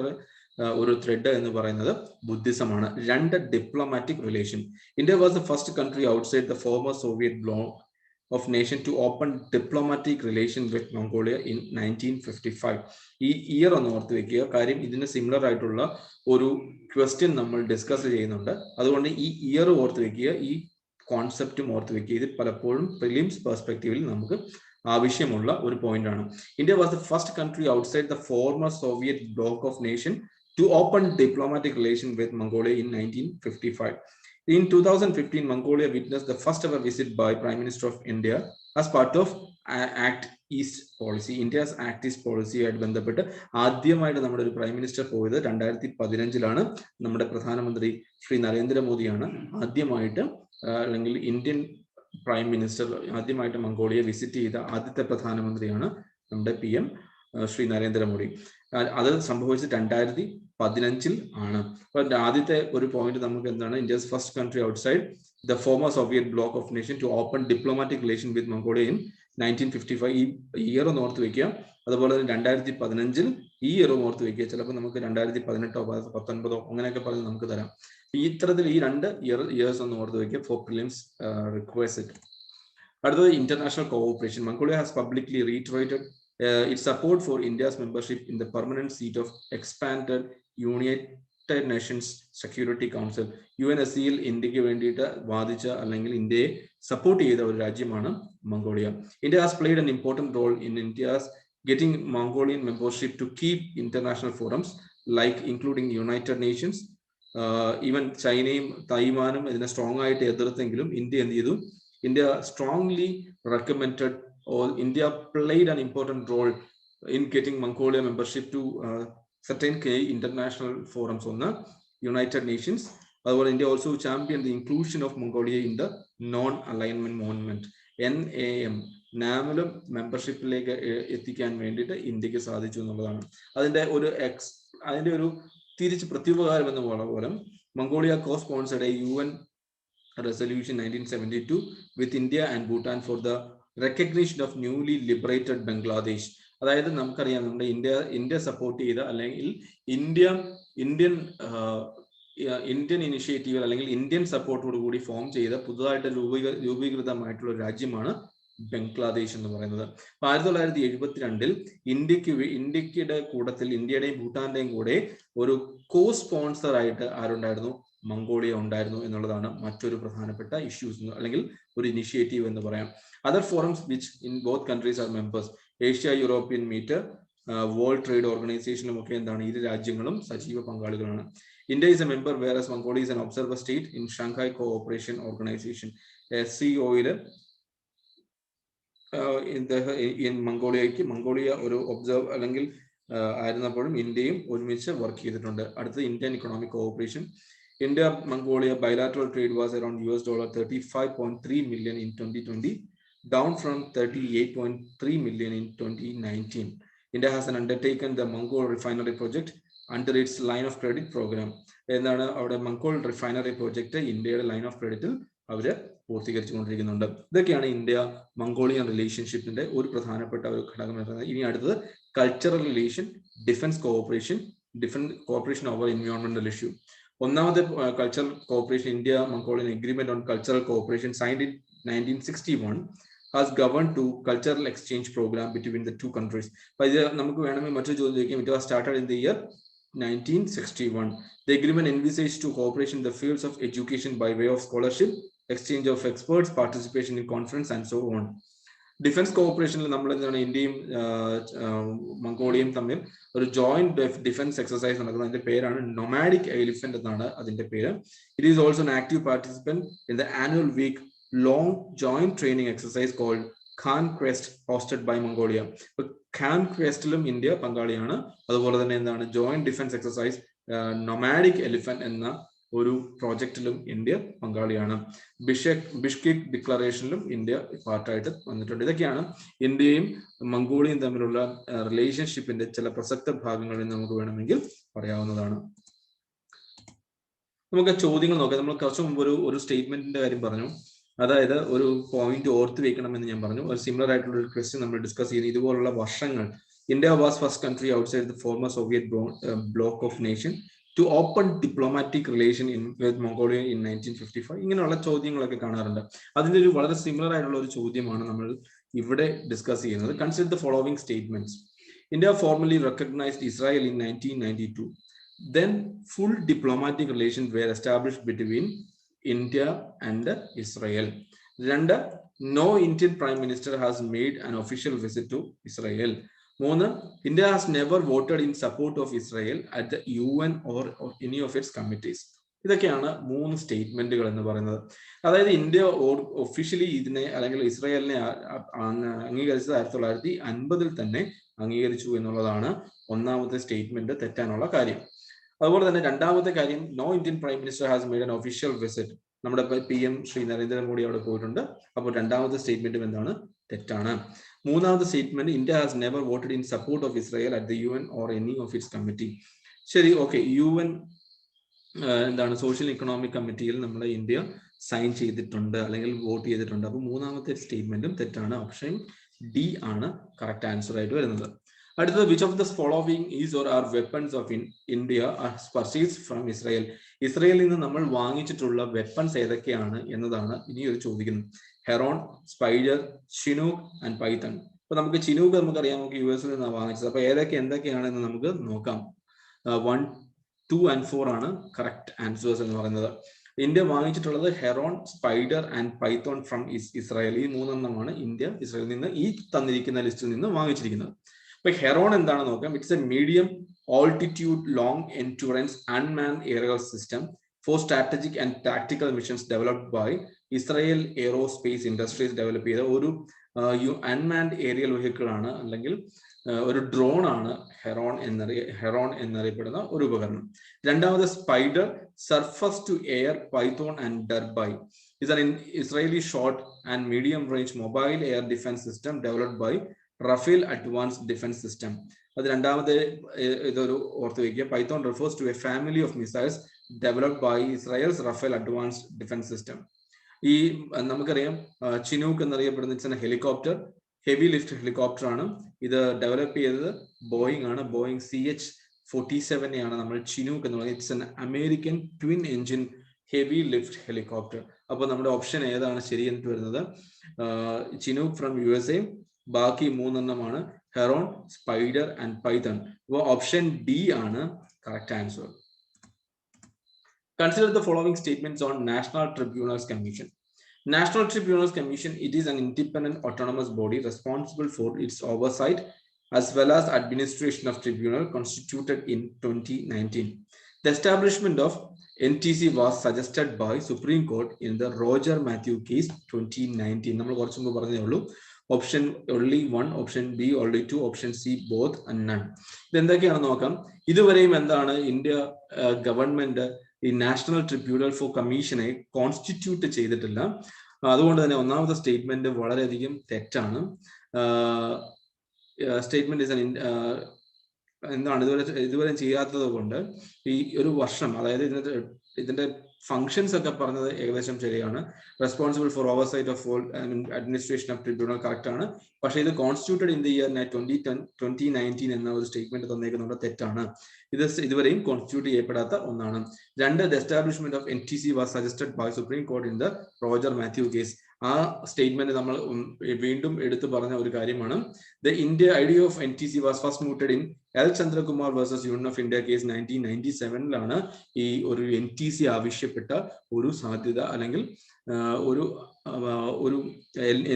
ഒരു ത്രെഡ് എന്ന് പറയുന്നത് ബുദ്ധിസമാണ്. 2 diplomatic relation. India was the first country outside the former Soviet block of nation to open diplomatic relation with Mongolia in 1955. ഈ ഇയർ ഒന്ന് ഓർത്ത് വെക്കുക. കാര്യം ഇതിന് സിമിലർ ആയിട്ടുള്ള ഒരു ക്വസ്റ്റ്യൻ നമ്മൾ ഡിസ്കസ് ചെയ്യുന്നുണ്ട്. അതുകൊണ്ട് ഈ ഇയർ ഓർത്ത് വെക്കുക, ഈ കോൺസെപ്റ്റും ഓർത്ത് വെക്കുക. ഇത് പലപ്പോഴും പ്രിലിംസ് പെർസ്പെക്റ്റീവിൽ നമുക്ക് ആവശ്യമുള്ള ഒരു പോയിന്റ് ആണ്. India was the first country outside the former Soviet bloc of nation to open diplomatic relation with Mongolia in 1955. In 2015, Mongolia witnessed the first ever visit by Prime Minister of India as part of Act East policy. India's Act East policy ആയിട്ട് ബന്ധപ്പെട്ട് ആദ്യമായിട്ട് നമ്മുടെ ഒരു prime minister പോയത് 2015 നമ്മുടെ പ്രധാനമന്ത്രി ശ്രീ നരേന്ദ്രമോദിയാണ് ആദ്യമായിട്ട്, അല്ലെങ്കിൽ ഇന്ത്യൻ പ്രൈം മിനിസ്റ്റർ ആദ്യമായിട്ട് മംഗോളിയ വിസിറ്റ് ചെയ്ത ആദ്യത്തെ പ്രധാനമന്ത്രിയാണ് നമ്മുടെ PM ശ്രീ നരേന്ദ്രമോദി. അത് സംഭവിച്ചത് 2015 ആണ്. അപ്പൊ ആദ്യത്തെ ഒരു പോയിന്റ് നമുക്ക് എന്താണ്? India's first country outside the former Soviet bloc of nation to open diplomatic relation with Mongolia in 1955. ഈ ഇയർ ഒന്ന് ഓർത്ത് വെക്കുക. അതുപോലെ തന്നെ 2015 ഈ ഇയർ ഓർത്ത് വെക്കുക. ചിലപ്പോൾ നമുക്ക് 2018 19 അങ്ങനെയൊക്കെ പറഞ്ഞ് നമുക്ക് തരാം. ഈ ഇത്തരത്തിൽ ഈ 2 ഇയേഴ്സ് ഒന്ന് ഓർത്ത് വെക്കുക ഫോർ പ്രിലിംസ് റിക്വസ്റ്റ്. അടുത്തത് international cooperation. Mongolia has publicly reiterated its support for India's membership in the permanent seat of expanded United Nations Security Council. UNSCയിൽ ഇന്ത്യക്ക് വേണ്ടിയിട്ട് വാദിച്ച അല്ലെങ്കിൽ ഇന്ത്യയെ സപ്പോർട്ട് ചെയ്ത ഒരു രാജ്യമാണ് Mongolia. India has played an important role in India's getting Mongolian membership to keep international forums like including United Nations. Even ചൈനയും തൈവാനും ഇതിനെ strong ആയിട്ട് എതിർത്തെങ്കിലും ഇന്ത്യ എന്ത് ചെയ്തു? India strongly recommended or India played an important role in getting Mongolia membership to certain key international forums on the United Nations. അതുപോലെ India also championed the inclusion of Mongolia in the non-alignment movement. NAM നാമിലും മെമ്പർഷിപ്പിലേക്ക് എത്തിക്കാൻ വേണ്ടിയിട്ട് ഇന്ത്യക്ക് സാധിച്ചു എന്നുള്ളതാണ്. അതിന്റെ ഒരു തിരിച്ച് പ്രത്യുപകാരം എന്ന് പോലെ Mongolia co-sponsored a UN resolution 1972 with India and Bhutan for the recognition of newly liberated Bangladesh. അതായത് നമുക്കറിയാം നമ്മുടെ ഇന്ത്യ സപ്പോർട്ട് ചെയ്ത അല്ലെങ്കിൽ ഇന്ത്യൻ ഇനിഷ്യേറ്റീവ് അല്ലെങ്കിൽ ഇന്ത്യൻ സപ്പോർട്ടോട് കൂടി ഫോം ചെയ്ത പുതുതായിട്ട് രൂപീകൃതമായിട്ടുള്ള ഒരു രാജ്യമാണ് ബംഗ്ലാദേശ് എന്ന് പറയുന്നത്. 1972 ഇന്ത്യയുടെ കൂട്ടത്തിൽ ഇന്ത്യയുടെയും ഭൂട്ടാന്റെയും കൂടെ ഒരു കോ സ്പോൺസർ ആയിട്ട് ആരുണ്ടായിരുന്നു? മംഗോളിയ ഉണ്ടായിരുന്നു എന്നുള്ളതാണ് മറ്റൊരു പ്രധാനപ്പെട്ട ഇഷ്യൂസ് അല്ലെങ്കിൽ ഒരു ഇനിഷ്യേറ്റീവ് എന്ന് പറയാം. Other forums which in both countries are members, Asia European meet, world trade ഓർഗനൈസേഷനിലും ഒക്കെ എന്താണ് ഇരു രാജ്യങ്ങളും സജീവ പങ്കാളികളാണ്. India is a member, whereas Mongolia is an observer state in Shanghai Cooperation Organization. SCO in Mongolia ഒരു ഒബ്സർവ് അല്ലെങ്കിൽ ആയിരുന്നപ്പോഴും ഇന്ത്യയും ഒരുമിച്ച് വർക്ക് ചെയ്തിട്ടുണ്ട്. അടുത്തത് Indian economic cooperation. India Mongolia bilateral trade was around $35.3 million in 2020, down from $38.3 million in 2019. India has undertaken the Mongol refinery project under its line of credit program. എന്താണ് അവിടെ Mongol refinery project ഇന്ത്യയുടെ line of ക്രെഡിറ്റിൽ അവർ പൂർത്തീകരിച്ചുകൊണ്ടിരിക്കുന്നുണ്ട്. ഇതൊക്കെയാണ് India Mongolian റിലേഷൻഷിപ്പിന്റെ ഒരു പ്രധാനപ്പെട്ട ഒരു ഘടകം എന്ന് പറയുന്നത്. ഇനി അടുത്തത് cultural relation, defence cooperation over എൻവയോൺമെന്റൽ ഇഷ്യൂ. ഒന്നാമത്തെ cultural cooperation, India Mongolian agreement on cultural cooperation signed in 1961 has governed to cultural exchange program between the two countries. But നമുക്ക് വേണമെങ്കിൽ മറ്റൊരു ചോദ്യം ചോദിക്കാം. It was started in the year 1961. The agreement envisaged to cooperation in the fields of education by way of scholarship, exchange of experts, participation in conference and so on. Defence കോഓപ്പറേഷനിൽ നമ്മൾ എന്താണ് ഇന്ത്യയും മംഗോളിയയും തമ്മിൽ ഒരു ജോയിന്റ് ഡിഫൻസ് എക്സസൈസ് നടക്കുന്നത്. അതിന്റെ പേരാണ് nomadic elephant എന്നാണ് അതിന്റെ പേര്. It is also an active participant in the annual week long joint training exercise called Khan Quest hosted by Mongolia. Khan Questലും ഇന്ത്യ പങ്കാളിയാണ്. അതുപോലെ തന്നെ എന്താണ് joint defence exercise nomadic elephant എന്ന ഒരു പ്രോജക്റ്റിലും ഇന്ത്യ പങ്കാളിയാണ്. ബിഷ്കെക് ഡിക്ലറേഷനിലും ഇന്ത്യ പാർട്ടായിട്ട് വന്നിട്ടുണ്ട്. ഇതൊക്കെയാണ് ഇന്ത്യയും മംഗോളിയയും തമ്മിലുള്ള റിലേഷൻഷിപ്പിന്റെ ചില പ്രസക്ത ഭാഗങ്ങളിൽ നമുക്ക് വേണമെങ്കിൽ പറയാവുന്നതാണ്. നമുക്ക് ചോദ്യങ്ങൾ നോക്കാം. നമ്മൾ കുറച്ച് മുമ്പ് ഒരു സ്റ്റേറ്റ്മെന്റിന്റെ കാര്യം പറഞ്ഞു. അതായത് ഒരു പോയിന്റ് ഓർത്ത് വെക്കണമെന്ന് ഞാൻ പറഞ്ഞു. ഒരു സിമിലർ ആയിട്ടുള്ള ഒരു ക്വസ്റ്റ്യൻ നമ്മൾ ഡിസ്കസ് ചെയ്യുന്നത് ഇതുപോലുള്ള വർഷങ്ങൾ. India was first country outside the former Soviet bloc of nation to open diplomatic relation with Mongolia in 1955. ഇങ്ങനെയുള്ള ചോദ്യങ്ങളൊക്കെ കാണാറുണ്ട്. അതിന്റെ ഒരു വളരെ സിമിലർ ആയിട്ടുള്ള ഒരു ചോദ്യമാണ് നമ്മൾ ഇവിടെ ഡിസ്കസ് ചെയ്യുന്നത്. Consider the following statements. India formally recognised Israel in 1992. Then full diplomatic relations were established between India and Israel. രണ്ട്, no Indian Prime Minister has made an official visit to Israel. 3, India has never voted in support of Israel at the UN or any of its committees. ഇതൊക്കെയാണ് 3 സ്റ്റേറ്റ്മെന്റുകൾ എന്ന് പറയുന്നത്. അതായത് India officially ഇതിനെ അല്ലെങ്കിൽ ഇസ്രായേലിനെ അംഗീകരിച്ചത് 1950 തന്നെ അംഗീകരിച്ചു എന്നുള്ളതാണ് ഒന്നാമത്തെ സ്റ്റേറ്റ്മെന്റ് തെറ്റാനുള്ള കാര്യം. അതുപോലെ തന്നെ രണ്ടാമത്തെ കാര്യം, no Indian prime minister has made an official visit. നമ്മുടെ PM ശ്രീ നരേന്ദ്രമോദി അവിടെ പോയിട്ടുണ്ട്. അപ്പോൾ രണ്ടാമത്തെ സ്റ്റേറ്റ്മെന്റും എന്താണ്? തെറ്റാണ്. മൂന്നാമത്തെ statement, India has never voted in support of Israel at the UN or any of its committee. ശരി, ഓക്കെ. UN എന്താണ് സോഷ്യൽ ഇക്കണോമിക് കമ്മിറ്റിയിൽ നമ്മുടെ ഇന്ത്യ സൈൻ ചെയ്തിട്ടുണ്ട് അല്ലെങ്കിൽ വോട്ട് ചെയ്തിട്ടുണ്ട്. അപ്പോൾ മൂന്നാമത്തെ സ്റ്റേറ്റ്മെന്റും തെറ്റാണ്. ഓപ്ഷൻ ഡി ആണ് കറക്റ്റ് ആൻസർ ആയിട്ട് വരുന്നത്. അടുത്തത്, which of the following is or are weapons of India purchased from Israel. ഇസ്രായേലിൽ നിന്ന് നമ്മൾ വാങ്ങിച്ചിട്ടുള്ള വെപ്പൺസ് ഏതൊക്കെയാണ് എന്നതാണ് ഇനി ഒരു ചോദിക്കുന്നത്. Heron, spider, Chinook and Python. അപ്പൊ നമുക്ക് ചിനൂക്ക് നമുക്കറിയാം, നമുക്ക് US നിന്നാണ് വാങ്ങിച്ചത്. അപ്പൊ എന്തൊക്കെയാണെന്ന് നമുക്ക് നോക്കാം. 1, 2 and 4 ആണ് കറക്റ്റ് ആൻസേഴ്സ് എന്ന് പറയുന്നത്. ഇന്ത്യ വാങ്ങിച്ചിട്ടുള്ളത് Heron, Spider and Python from Israel. ഈ 3 ഇന്ത്യ ഇസ്രായേലിൽ നിന്ന് ഈ തന്നിരിക്കുന്ന ലിസ്റ്റിൽ നിന്ന് വാങ്ങിച്ചിരിക്കുന്നത്. അപ്പൊ ഹെറോൺ എന്താണെന്ന് നോക്കാം. It's a medium altitude long endurance unmanned aerial system for strategic and tactical missions developed by Israel Aerospace Industries develop ചെയ്ത ഒരു അൺമാൻഡ് ഏരിയൽ വെഹിക്കിൾ ആണ്, അല്ലെങ്കിൽ ഒരു ഡ്രോൺ ആണ് ഹെറോൺ എന്നറിയപ്പെടുന്ന ഒരു ഉപകരണം. രണ്ടാമത് Spyder, surface to air Python and Derby is an Israeli short and medium range mobile air defense system developed by Rafael Advanced Defense System. അത് രണ്ടാമത്തെ ഇതൊരു ഓർത്ത് വയ്ക്കുക. Python refers to a family of missiles developed by Israel's Rafael Advanced Defense System. ഈ നമുക്കറിയാം Chinook എന്നറിയപ്പെടുന്ന helicopter, heavy lift helicopter ആണ്. ഇത് ഡെവലപ്പ് ചെയ്തത് ബോയിങ് ആണ്. ബോയിങ് CH-47 ആണ് നമ്മൾ ചിനൂക്ക് എന്ന് പറയുന്നത്. It's an American twin engine heavy lift helicopter. അപ്പോൾ നമ്മുടെ ഓപ്ഷൻ ഏതാണ് ശരി എന്ന് വരുന്നത്? Chinook from USA. ബാക്കി 3 എണ്ണമാണ് ഹെറോൺ, സ്പൈഡർ ആൻഡ് പൈത്തൺ. അപ്പോൾ ഓപ്ഷൻ ഡി ആണ് correct answer. Consider the following statements on National Tribunals Commission. National Tribunals Commission, it is an independent autonomous body responsible for its oversight as well as administration of tribunal constituted in 2019. The establishment of NTC was suggested by Supreme Court in the Roger Matthew case 2019. നമ്മൾ കുറച്ച് മുമ്പ് പറഞ്ഞതേ ഉള്ളൂ. Option only 1, option B only 2, option C both and none. ഇതെന്തൊക്കെയാണെന്ന് നോക്കാം. ഇതുവരെയും എന്താണ് India government ഈ national tribunal four കമ്മീഷനെ കോൺസ്റ്റിറ്റ്യൂട്ട് ചെയ്തിട്ടില്ല. അതുകൊണ്ട് തന്നെ ഒന്നാമത്തെ സ്റ്റേറ്റ്മെന്റ് വളരെയധികം തെറ്റാണ്. സ്റ്റേറ്റ്മെന്റ് എന്താണ് ഇതുവരെ ചെയ്യാത്തത് കൊണ്ട് ഈ ഒരു വർഷം, അതായത് ഇതിന്റെ ഫങ്ഷൻസ് ഒക്കെ പറഞ്ഞത് ഏകദേശം ശരിയാണ്. Responsible for oversight of all administration of tribunal correct ആണ്. പക്ഷേ ഇത് കോൺസ്റ്റിറ്റ്യൂട്ടഡ് ഇൻ ദി ഇയർ 2019 എന്ന ഒരു സ്റ്റേറ്റ്മെന്റ് തന്നേക്കുന്നുണ്ട്, തെറ്റാണ്. ഇത് ഇതുവരെയും കോൺസ്റ്റിറ്റ്യൂട്ട് ചെയ്യപ്പെടാത്ത ഒന്നാണ്. 2, the establishment of NTC was suggested by Supreme Court in the Roger Mathew case. ആ സ്റ്റേറ്റ്മെന്റ് നമ്മൾ വീണ്ടും എടുത്തു പറഞ്ഞ ഒരു കാര്യമാണ്. The idea of NTC was first mooted in L. Chandrakumar versus union of India case 1997 ഈ ഒരു NTC ആവശ്യപ്പെട്ട ഒരു സാധ്യത അല്ലെങ്കിൽ ഒരു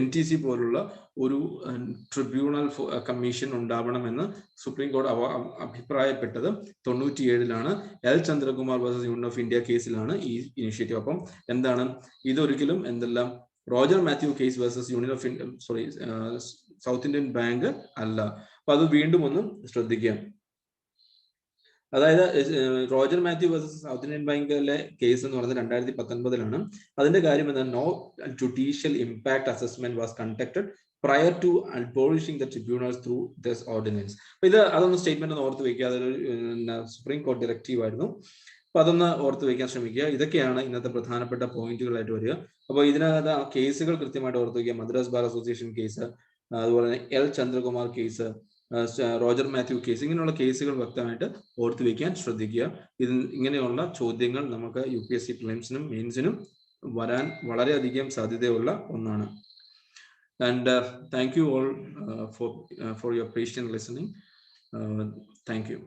NTC പോലുള്ള ഒരു ട്രിബ്യൂണൽ കമ്മീഷൻ ഉണ്ടാവണമെന്ന് സുപ്രീം കോടതി അഭിപ്രായപ്പെട്ടത് 97 L. Chandrakumar versus union of India കേസിലാണ് ഈ ഇനിഷ്യേറ്റീവ്. അപ്പം എന്താണ് ഇതൊരിക്കലും എന്തെല്ലാം Roger Mathew case versus union of South Indian Bank അല്ല. അപ്പൊ അത് വീണ്ടും ഒന്ന് ശ്രദ്ധിക്കുക. അതായത് Roger Mathew versus South Indian ബാങ്കിലെ കേസ് എന്ന് പറയുന്നത് 2019 അതിന്റെ കാര്യം എന്താണ്? No judicial impact assessment was conducted prior to abolishing the tribunals through this ordinance. അപ്പൊ അതൊന്ന് സ്റ്റേറ്റ്മെന്റ് ഒന്ന് ഓർത്ത് വെക്കുക. അതൊരു സുപ്രീം കോടതി ഡയറക്റ്റീവ് ആയിരുന്നു. അപ്പൊ അതൊന്ന് ഓർത്ത് വെക്കാൻ ശ്രമിക്കുക. ഇതൊക്കെയാണ് ഇന്നത്തെ പ്രധാനപ്പെട്ട പോയിന്റുകളായിട്ട് വരിക. അപ്പോൾ ഇതിനകത്ത് ആ കേസുകൾ കൃത്യമായിട്ട് ഓർത്ത് വയ്ക്കുക. മദ്രാസ് ബാർ അസോസിയേഷൻ കേസ്, അതുപോലെ തന്നെ L. Chandrakumar case, Roger Mathew case, ഇങ്ങനെയുള്ള കേസുകൾ വ്യക്തമായിട്ട് ഓർത്ത് വയ്ക്കാൻ ശ്രദ്ധിക്കുക. ഇങ്ങനെയുള്ള ചോദ്യങ്ങൾ നമുക്ക് UPSC പ്രിലിംസിനും മെയിൻസിനും വരാൻ വളരെയധികം സാധ്യതയുള്ള ഒന്നാണ്. And thank you all for your patient listening. Thank you.